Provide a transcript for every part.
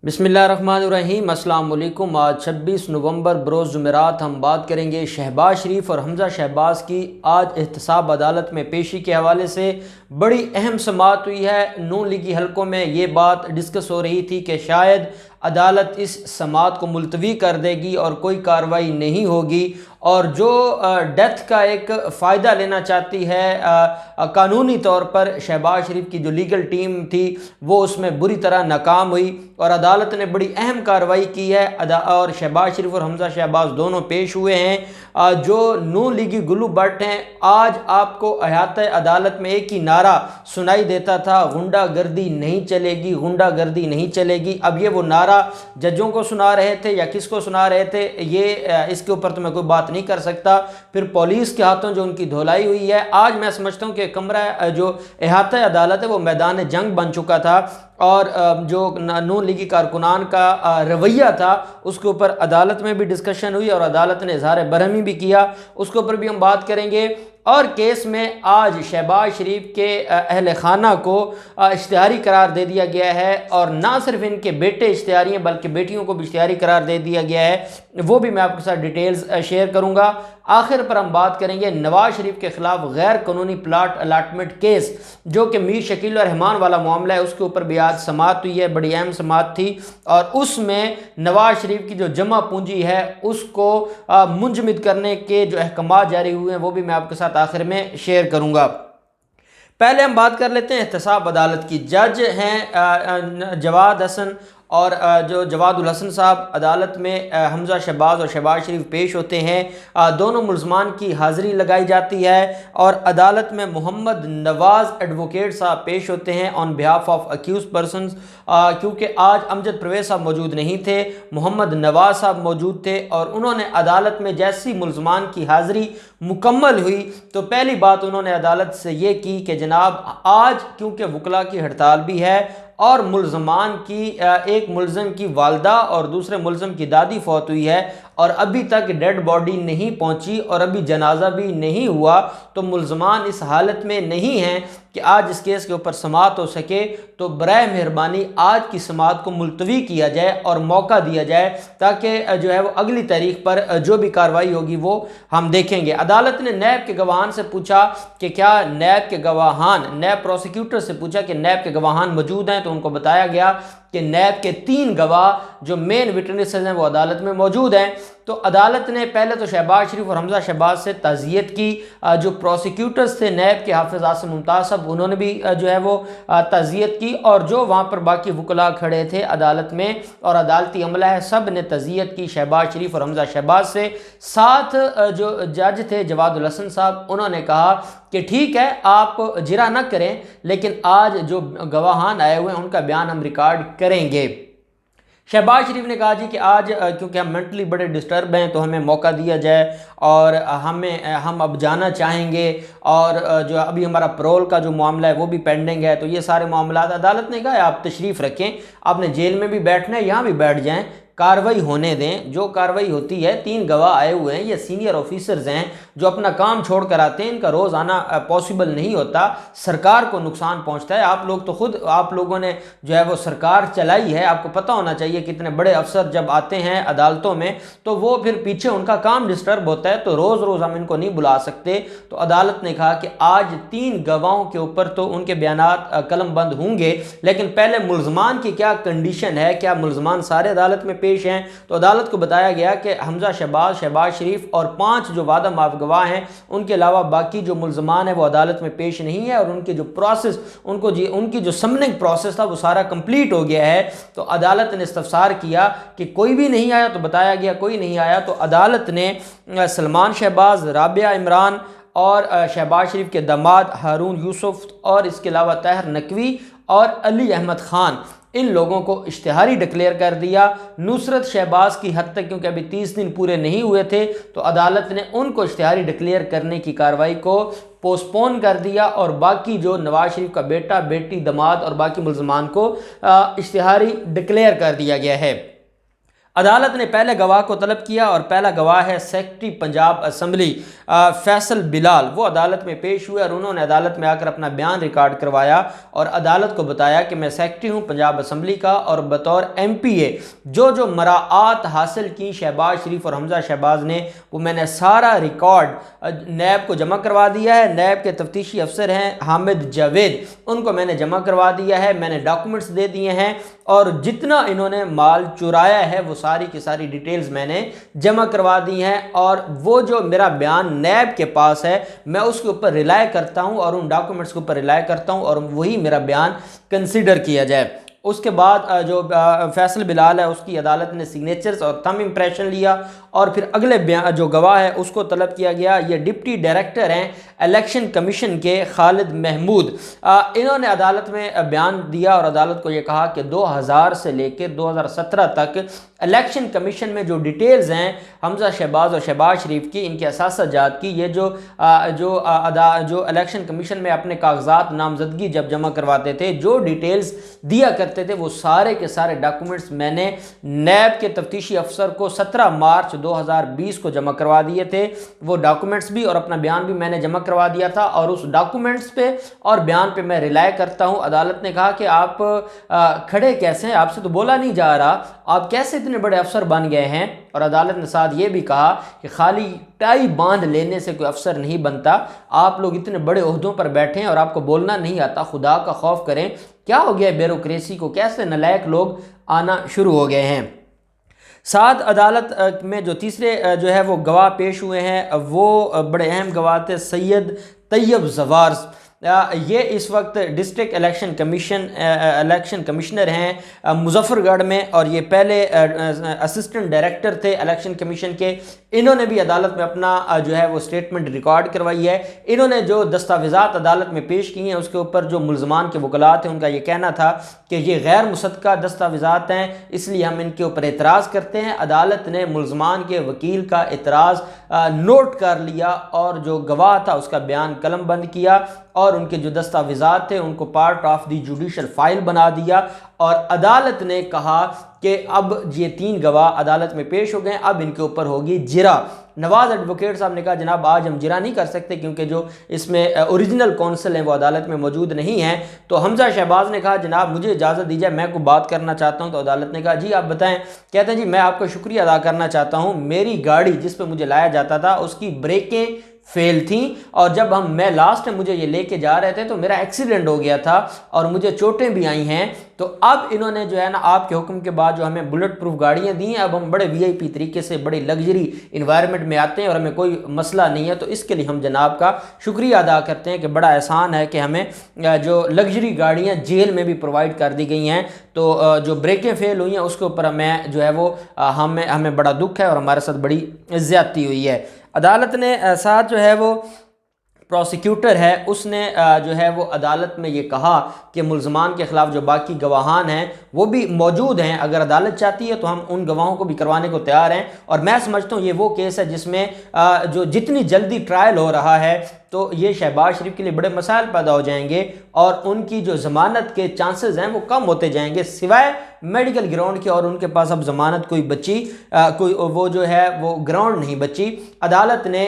बिस्मिल्लाहिर्रहमानिर्रहीम। अस्सलाम वालेकुम। आज 26 नवंबर बरोज़ जुमेरात हम बात करेंगे शहबाज शरीफ और हमज़ा शहबाज की आज एहतसाब अदालत में पेशी के हवाले से। बड़ी अहम समाअत हुई है। नून लीगी हलकों में ये बात डिस्कस हो रही थी कि शायद अदालत इस समाअत को मुलतवी कर देगी और कोई कार्रवाई नहीं होगी, और जो डेथ का एक फ़ायदा लेना चाहती है कानूनी तौर पर शहबाज शरीफ की जो लीगल टीम थी वो उसमें बुरी तरह नाकाम हुई और अदालत ने बड़ी अहम कार्रवाई की है। और शहबाज शरीफ और हमज़ा शहबाज दोनों पेश हुए हैं। जो नून लीगी गुल्लू भट्ट हैं, आज आपको अहाते अदालत में एक ही नारा सुनाई देता था, गुंडागर्दी नहीं चलेगी, गुंडागर्दी नहीं चलेगी। अब ये वो नारा जजों को सुना रहे थे या किसको सुना रहे थे, ये इसके ऊपर तो मैं कोई बात नहीं कर सकता। फिर पुलिस के हाथों जो उनकी धुलाई हुई है, आज मैं समझता हूँ कि कमरा जो अहाता अदालत है वो मैदान जंग बन चुका था, और जो नून लीगी कारकुनान का रवैया था उसके ऊपर अदालत में भी डिस्कशन हुई और अदालत ने इजहार बरहमी भी किया, उसके ऊपर भी हम बात करेंगे। और केस में आज शहबाज शरीफ के अहल खाना को इश्तिहारी करार दे दिया गया है, और ना सिर्फ इनके बेटे इश्तिहारी हैं बल्कि बेटियों को भी इश्तिहारी करार दे दिया गया है। वो भी मैं आपके साथ डिटेल्स शेयर करूंगा। आखिर पर हम बात करेंगे नवाज शरीफ के खिलाफ गैर कानूनी प्लाट अलाटमेंट केस, जो कि मीर शकील और रहमान वाला मामला है, उसके ऊपर भी आज समाअत हुई है। बड़ी अहम समाअत थी और उसमें नवाज शरीफ की जो जमा पूंजी है उसको मुंजमद करने के जो अहकाम जारी हुए हैं वो भी मैं आपके साथ आखिर में शेयर करूंगा। पहले हम बात कर लेते हैं एहतसाब अदालत की। जज हैं जवाद हसन, और जो जवाद उल हसन साहब अदालत में हमज़ा शहबाज और शहबाज शरीफ पेश होते हैं। दोनों मुल्ज़मान की हाज़िरी लगाई जाती है और अदालत में मोहम्मद नवाज़ एडवोकेट साहब पेश होते हैं on behalf of accused persons. क्योंकि आज अमजद परवेज़ साहब मौजूद नहीं थे, मोहम्मद नवाज़ साहब मौजूद थे, और उन्होंने अदालत में जैसी मुल्ज़मान की हाज़िरी मुकम्मल हुई तो पहली बात उन्होंने अदालत से ये की कि जनाब आज क्योंकि वकला की हड़ताल भी है और मुल्ज़मान की एक मुल्ज़म की वालदा और दूसरे मुल्ज़म की दादी फौत हुई है और अभी तक डेड बॉडी नहीं पहुंची और अभी जनाजा भी नहीं हुआ, तो मुल्ज़मान इस हालत में नहीं हैं कि आज इस केस के ऊपर समाअत हो सके, तो बराए मेहरबानी आज की समाअत को मुलतवी किया जाए और मौका दिया जाए ताकि जो है वो अगली तारीख पर जो भी कार्रवाई होगी वो हम देखेंगे। अदालत ने नैब के गवाहान से पूछा कि क्या नैब के गवाहान, नैब प्रोसिक्यूटर से पूछा कि नैब के गवाहान मौजूद हैं, तो उनको बताया गया कि नैब के 3 गवाह जो मेन विटनेसेस हैं वो अदालत में मौजूद हैं। तो अदालत ने पहले तो शहबाज शरीफ और हमज़ा शहबाज से ताज़ियत की। जो प्रोसिक्यूटर्स थे नैब के हाफिज़ आसिम मुमताज़ साहब, उन्होंने भी जो है वो ताज़ियत की, और जो वहाँ पर बाकी वकला खड़े थे अदालत में और अदालती अमला है सब ने ताज़ियत की शहबाज शरीफ और हमज़ा शहबाज से। साथ जो जज थे जवाद उल हसन साहब, उन्होंने कहा कि ठीक है आप जिरा न करें, लेकिन आज जो गवाहान आए हुए हैं उनका बयान हम रिकॉर्ड करेंगे। शहबाज शरीफ ने कहा जी कि आज क्योंकि हम मेंटली बड़े डिस्टर्ब हैं तो हमें मौका दिया जाए और हम अब जाना चाहेंगे, और जो अभी हमारा प्रोल का जो मामला है वो भी पेंडिंग है, तो ये सारे मामला अदालत ने कहा आप तशरीफ़ रखें, आपने जेल में भी बैठना है यहाँ भी बैठ जाएँ, कार्रवाई होने दें। जो कार्रवाई होती है 3 गवाह आए हुए हैं, ये सीनियर ऑफिसर्स हैं जो अपना काम छोड़ कर आते हैं, इनका रोज़ आना पॉसिबल नहीं होता, सरकार को नुकसान पहुंचता है। आप लोग तो खुद आप लोगों ने जो है वो सरकार चलाई है, आपको पता होना चाहिए कितने बड़े अफसर जब आते हैं अदालतों में तो वो फिर पीछे उनका काम डिस्टर्ब होता है, तो रोज़ रोज़ हम इनको नहीं बुला सकते। तो अदालत ने कहा कि आज 3 गवाहों के ऊपर तो उनके बयानात कलम बंद होंगे, लेकिन पहले मुल्ज़मान की क्या कंडीशन है, क्या मुल्ज़मान सारे अदालत में पेश हैं। तो अदालत को बताया गया कि हमज़ा शहबाज, शहबाज शरीफ और 5 जो वादा माफ गवाह हैं, उनके अलावा बाकी जो मुल्ज़मान है वो अदालत में पेश नहीं है, और उनके जो प्रोसेस उनकी जो समनिंग प्रोसेस था वो सारा कंप्लीट हो गया है। तो अदालत ने इस्तफसार किया कि कोई भी नहीं आया, तो बताया गया कोई नहीं आया, तो अदालत ने सलमान शहबाज, राबिया इमरान और शहबाज शरीफ के दामाद हारून यूसुफ और इसके अलावा ताहिर नकवी और अली अहमद खान, इन लोगों को इश्तिहारी डिक्लेयर कर दिया। नुसरत शहबाज की हद तक क्योंकि अभी 30 दिन पूरे नहीं हुए थे, तो अदालत ने उनको इश्तिहारी डिक्लेयर करने की कार्रवाई को पोस्टपोन कर दिया, और बाकी जो नवाज शरीफ का बेटा, बेटी, दामाद और बाकी मुल्ज़मान को इश्तिहारी डिक्लेयर कर दिया गया है। अदालत ने पहले गवाह को तलब किया और पहला गवाह है सेक्रेटरी पंजाब असम्बली फैसल बिलाल। वो अदालत में पेश हुए और उन्होंने अदालत में आकर अपना बयान रिकॉर्ड करवाया और अदालत को बताया कि मैं सेक्रेटरी हूँ पंजाब असम्बली का और बतौर MPA जो मराआत हासिल की शहबाज शरीफ और हमजा शहबाज ने, वो मैंने सारा रिकॉर्ड नैब को जमा करवा दिया है। नैब के तफ्तीशी अफसर हैं हामिद जावेद, उनको मैंने जमा करवा दिया है, मैंने डॉक्यूमेंट्स दे दिए हैं और जितना इन्होंने माल चुराया है वो सारी की सारी डिटेल्स मैंने जमा करवा दी हैं। और वो जो मेरा बयान नैब के पास है मैं उसके ऊपर रिलाय करता हूं और उन डॉक्यूमेंट्स के ऊपर रिलाय करता हूं और वही मेरा बयान कंसीडर किया जाए। उसके बाद जो फैसल बिलाल है उसकी अदालत ने सिग्नेचर्स और थंब इम्प्रेशन लिया और फिर अगले जो गवाह है उसको तलब किया गया। ये डिप्टी डायरेक्टर हैं इलेक्शन कमीशन के खालिद महमूद। इन्होंने अदालत में बयान दिया और अदालत को ये कहा कि 2000 से लेकर 2017 तक इलेक्शन कमीशन में जो डिटेल्स हैं हमजा शहबाज और शहबाज शरीफ की, इनके असासाजात की, ये जो इलेक्शन कमीशन में अपने कागजात नामजदगी जब जमा करवाते थे, जो डिटेल्स दिया करते थे, वो सारे के सारे डॉक्यूमेंट्स मैंने नैब के तफ्तीशी अफसर को 17 मार्च 2020 को जमा करवा दिए थे। वो डॉक्यूमेंट्स भी और अपना बयान भी मैंने जमा करवा दिया था और उस डॉक्यूमेंट्स पे और बयान पे मैं रिलाय करता हूं। अदालत ने कहा कि आप खड़े कैसे हैं, आपसे तो बोला नहीं जा रहा, आप कैसे इतने बड़े अफसर बन गए हैं। और अदालत ने साथ ये भी कहा कि खाली टाई बांध लेने से कोई अफसर नहीं बनता, आप लोग इतने बड़े ओहदों पर बैठे हैं और आपको बोलना नहीं आता, खुदा का खौफ करें, क्या हो गया ब्यूरोक्रेसी को, कैसे नालायक लोग आना शुरू हो गए हैं। साथ अदालत में जो तीसरे जो है वो गवाह पेश हुए हैं वो बड़े अहम गवाह थे सैयद तैयब जवार्स। ये इस वक्त डिस्ट्रिक्ट इलेक्शन कमिश्नर हैं मुजफ्फरगढ़ में और ये पहले असिस्टेंट डायरेक्टर थे इलेक्शन कमीशन के। इन्होंने भी अदालत में अपना जो है वो स्टेटमेंट रिकॉर्ड करवाई है। इन्होंने जो दस्तावेज़ात अदालत में पेश किए हैं उसके ऊपर जो मुल्ज़मान के वकलात हैं उनका ये कहना था कि ये गैर मुसद्दक़ा दस्तावेज़ात हैं, इसलिए हम इनके ऊपर एतराज़ करते हैं। अदालत ने मुल्ज़मान के वकील का एतराज़ नोट कर लिया और जो गवाह था उसका बयान कलम बंद किया और उनके जो दस्तावेज़ात थे उनको part of the judicial file बना दिया। और अदालत ने कहा कि अब ये 3 गवाह अदालत में पेश हो गए, अब इनके ऊपर होगी जिरा। नवाज एडवोकेट साहब ने कहा जनाब आज हम जिरा नहीं कर सकते क्योंकि जो इसमें ओरिजिनल कौंसल हैं वो अदालत में मौजूद नहीं हैं। तो हमजा शहबाज ने कहा जनाब मुझे इजाज़त दीजिए, मैं कोई बात करना चाहता हूं। तो अदालत ने कहा जी आप बताएं। कहते हैं जी मैं आपका शुक्रिया अदा करना चाहता हूं, मेरी गाड़ी जिस पर मुझे लाया जाता था उसकी ब्रेकें फेल थी और जब मैं लास्ट में मुझे ये लेके जा रहे थे तो मेरा एक्सीडेंट हो गया था और मुझे चोटें भी आई हैं। तो अब इन्होंने जो है ना आपके हुक्म के बाद जो हमें बुलेट प्रूफ गाड़ियां दी हैं, अब हम बड़े VIP तरीके से बड़ी लग्जरी इन्वायरमेंट में आते हैं और हमें कोई मसला नहीं है। तो इसके लिए हम जनाब का शुक्रिया अदा करते हैं कि बड़ा एहसान है कि हमें जो लग्जरी गाड़ियाँ जेल में भी प्रोवाइड कर दी गई हैं। तो जो ब्रेकें फेल हुई हैं उसके ऊपर हमें जो है वो हमें बड़ा दुख है और हमारे साथ बड़ी ज़्यादती हुई है। अदालत ने साथ जो है वो प्रोसिक्यूटर है उसने जो है वो अदालत में ये कहा कि मुल्ज़मान के ख़िलाफ़ जो बाकी गवाहान हैं वो भी मौजूद हैं, अगर अदालत चाहती है तो हम उन गवाहों को भी करवाने को तैयार हैं। और मैं समझता हूँ ये वो केस है जिसमें जो जितनी जल्दी ट्रायल हो रहा है तो ये शहबाज शरीफ के लिए बड़े मसाइल पैदा हो जाएंगे और उनकी जो ज़मानत के चांसेस हैं वो कम होते जाएंगे सिवाय मेडिकल ग्राउंड के। और उनके पास अब ज़मानत कोई बची कोई वो जो है वो ग्राउंड नहीं बची। अदालत ने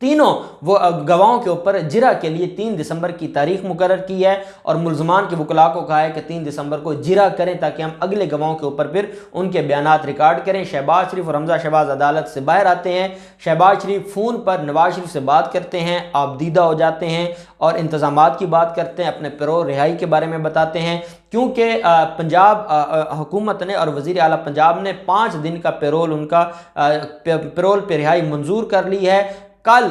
तीनों वो गवाहों के ऊपर जिरा के लिए 3 दिसंबर की तारीख मुकर्रर की है और मुल्ज़मान के वकला को कहा है कि 3 दिसंबर को जिरा करें ताकि हम अगले गवाहों के ऊपर फिर उनके बयानात रिकॉर्ड करें। शहबाज शरीफ और हमजा शहबाज अदालत से बाहर आते हैं। शहबाज शरीफ फ़ोन पर नवाज शरीफ से बात करते हैं, आबदीदा हो जाते हैं और इंतज़ामात की बात करते हैं, अपने पैरोल रिहाई के बारे में बताते हैं क्योंकि पंजाब हुकूमत ने और वज़ीर आला पंजाब ने 5 दिन का पैरोल उनका पैरोल पे रिहाई मंजूर कर ली है। कल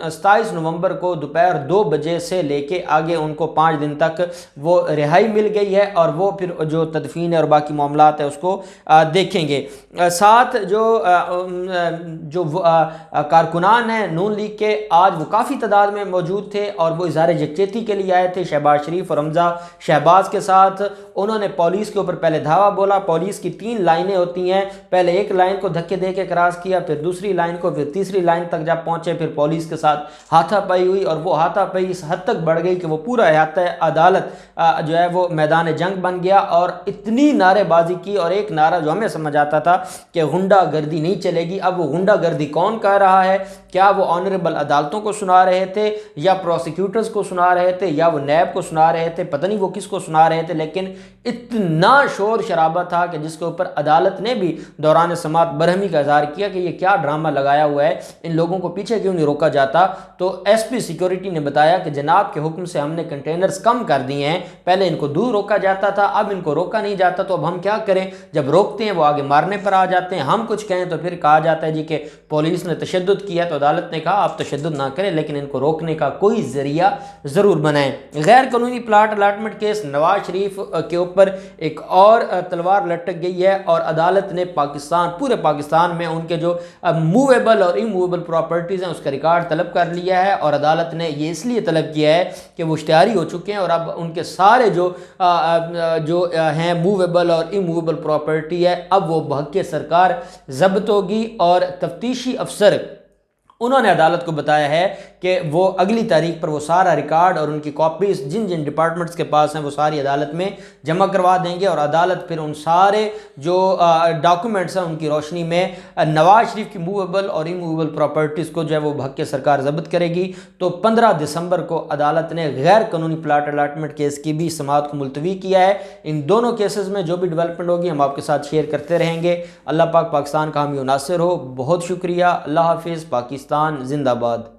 27 नवंबर को दोपहर 2 बजे से लेके आगे उनको 5 दिन तक वो रिहाई मिल गई है और वो फिर जो तदफीन है और बाकी मामलात है उसको देखेंगे। साथ जो कारकुनान हैं नून लीग के आज वो काफ़ी तादाद में मौजूद थे और वो इज़हार यकजहती के लिए आए थे शहबाज शरीफ और हमजा शहबाज के साथ। उन्होंने पुलिस के ऊपर पहले धावा बोला। पुलिस की 3 लाइनें होती हैं, पहले एक लाइन को धक्के दे के क्रॉस किया, फिर दूसरी लाइन को, फिर तीसरी लाइन तक जब पहुँचे, फिर पुलिस के साथ हाथापाई हुई और वो हाथापाई इस हद तक बढ़ गई कि वो पूरा अहाता अदालत जो है वो मैदान जंग बन गया और इतनी नारेबाजी की। और एक नारा जो हमें समझ आता था कि गुंडागर्दी नहीं चलेगी, अब वो गुंडागर्दी कौन कह रहा है? क्या वो ऑनरेबल अदालतों को सुना रहे थे या प्रोसिक्यूटर्स को सुना रहे थे या वो नैब को सुना रहे थे? पता नहीं वो किसको सुना रहे थे, लेकिन इतना शोर शराबा था कि जिसके ऊपर अदालत ने भी दौरान समात बरहमी का इजहार किया कि ये क्या ड्रामा लगाया हुआ है, इन लोगों को पीछे क्यों नहीं रोका जाता। तो एसपी सिक्योरिटी ने बताया कि जनाब के हुक्म से हमने कंटेनर्स कम कर दिए हैं, पहले इनको दूर रोका जाता था, अब इनको रोका नहीं जाता, तो अब हम क्या करें? जब रोकते हैं वो आगे मारने पर आ जाते हैं, हम कुछ कहें तो फिर कहा जाता है जी कि पुलिस ने तशद्दुद किया। तो अदालत ने कहा आप तशद्दुद ना करें, लेकिन इनको रोकने का कोई जरिया ज़रूर बनाएं। गैर कानूनी plot allotment case Nawaz Sharif के ऊपर एक और तलवार लटक गई है और अदालत ने पूरे पाकिस्तान में उनके जो मूवेबल और इमूवेबल प्रॉपर्टीज़ हैं उसका रिकॉर्ड तलब कर लिया है। और अदालत ने ये इसलिए तलब किया है कि वो इश्तिहारी हो चुके हैं और अब उनके सारे जो हैं मूवेबल और इमूवेबल प्रॉपर्टी है, अब वो बहक़ सरकार जब्त होगी। और तफ्तीशी अफसर उन्होंने अदालत को बताया है कि वो अगली तारीख पर वो सारा रिकॉर्ड और उनकी कॉपीज जिन जिन डिपार्टमेंट्स के पास हैं वो सारी अदालत में जमा करवा देंगे और अदालत फिर उन सारे जो डॉक्यूमेंट्स हैं उनकी रोशनी में नवाज शरीफ की मूवेबल और इमूवेबल प्रॉपर्टीज़ को जो है वो भक्के सरकार जब्त करेगी। तो 15 दिसंबर को अदालत ने गैर कानूनी प्लाट अलाटमेंट केस की भी समाअत को मुलतवी किया है। इन दोनों केसेस में जो भी डेवलपमेंट होगी हम आपके साथ शेयर करते रहेंगे। अल्लाह पाक पाकिस्तान का हामी नासिर हो। बहुत शुक्रिया। अल्लाह हाफिज़। पाकिस्तान जिंदाबाद।